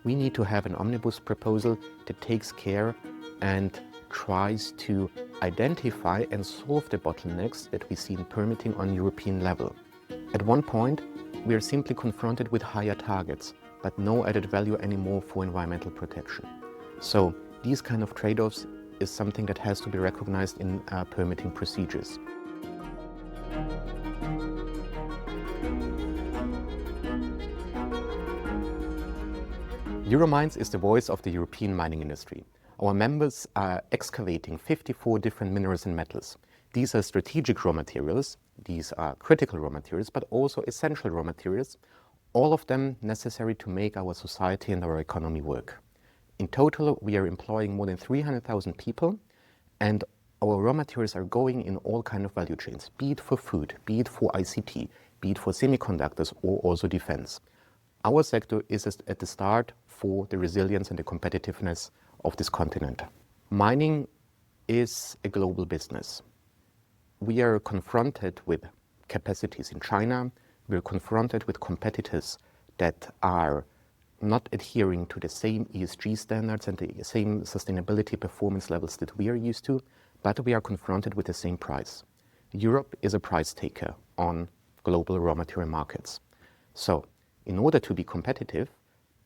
We need to have an omnibus proposal that takes care and tries to identify and solve the bottlenecks that we see in permitting on European level. At one point, we are simply confronted with higher targets, but no added value anymore for environmental protection. So these kind of trade-offs is something that has to be recognized in permitting procedures. Euromines is the voice of the European mining industry. Our members are excavating 54 different minerals and metals. These are strategic raw materials, these are critical raw materials, but also essential raw materials, all of them necessary to make our society and our economy work. In total, we are employing more than 300,000 people, and our raw materials are going in all kinds of value chains, be it for food, be it for ICT, be it for semiconductors or also defense. Our sector is at the start for the resilience and the competitiveness of this continent. Mining is a global business. We are confronted with capacities in China. We are confronted with competitors that are not adhering to the same ESG standards and the same sustainability performance levels that we are used to, but we are confronted with the same price. Europe is a price taker on global raw material markets. So, in order to be competitive,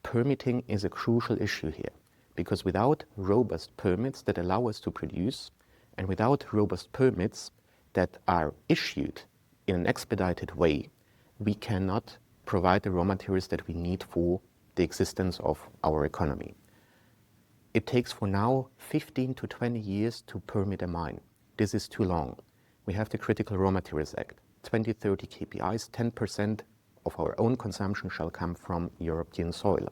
permitting is a crucial issue here, because without robust permits that allow us to produce, and without robust permits that are issued in an expedited way, we cannot provide the raw materials that we need for the existence of our economy. It takes for now 15 to 20 years to permit a mine. This is too long. We have the Critical Raw Materials Act, 2030 KPIs, 10% of our own consumption shall come from European soil.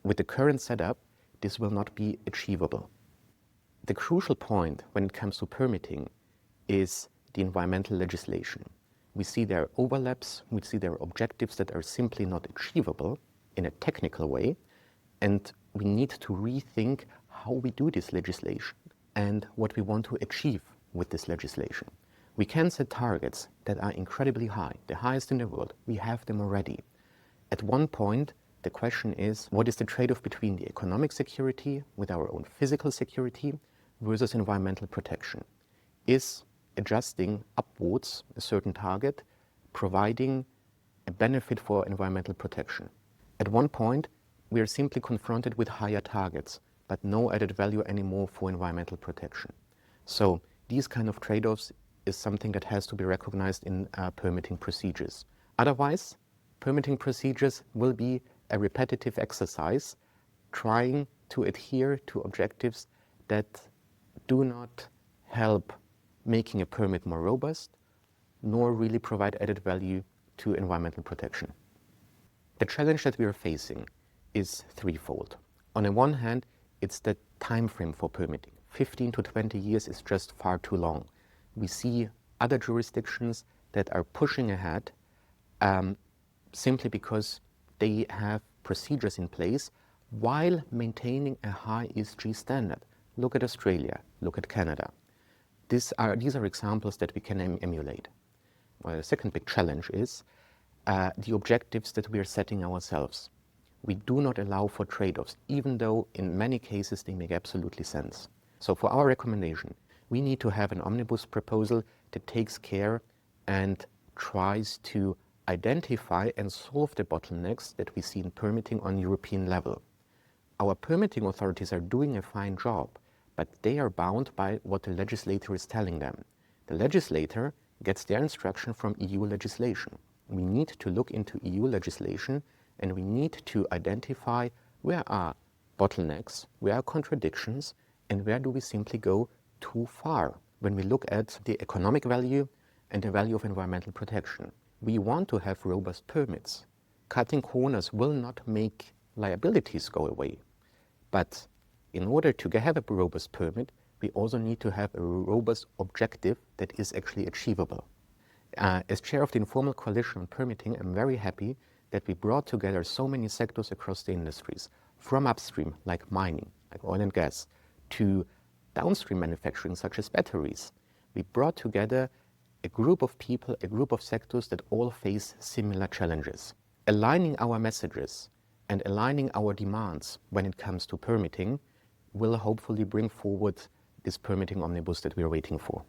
With the current setup, this will not be achievable. The crucial point when it comes to permitting is the environmental legislation. We see there are overlaps, we see there are objectives that are simply not achievable in a technical way, and we need to rethink how we do this legislation and what we want to achieve with this legislation. We can set targets that are incredibly high, the highest in the world. We have them already. At one point, the question is, what is the trade-off between the economic security with our own physical security versus environmental protection? Is adjusting upwards a certain target providing a benefit for environmental protection? At one point, we are simply confronted with higher targets, but no added value anymore for environmental protection. So these kind of trade-offs is something that has to be recognized in permitting procedures. Otherwise, permitting procedures will be a repetitive exercise trying to adhere to objectives that do not help making a permit more robust, nor really provide added value to environmental protection. The challenge that we are facing is threefold. On the one hand, it's the time frame for permitting. 15 to 20 years is just far too long. We see other jurisdictions that are pushing ahead simply because they have procedures in place while maintaining a high ESG standard. Look at Australia, look at Canada. These are examples that we can emulate. Well, the second big challenge is the objectives that we are setting ourselves. We do not allow for trade-offs, even though in many cases they make absolutely sense. So for our recommendation, we need to have an omnibus proposal that takes care and tries to identify and solve the bottlenecks that we see in permitting on European level. Our permitting authorities are doing a fine job, but they are bound by what the legislator is telling them. The legislator gets their instruction from EU legislation. We need to look into EU legislation and we need to identify where are bottlenecks, where are contradictions, and where do we simply go too far when we look at the economic value and the value of environmental protection. We want to have robust permits. Cutting corners will not make liabilities go away. But in order to have a robust permit, we also need to have a robust objective that is actually achievable. As chair of the Informal Coalition on Permitting, I'm very happy that we brought together so many sectors across the industries, from upstream, like mining, like oil and gas, to downstream manufacturing, such as batteries. We brought together a group of people, a group of sectors that all face similar challenges. Aligning our messages and aligning our demands when it comes to permitting will hopefully bring forward this permitting omnibus that we are waiting for.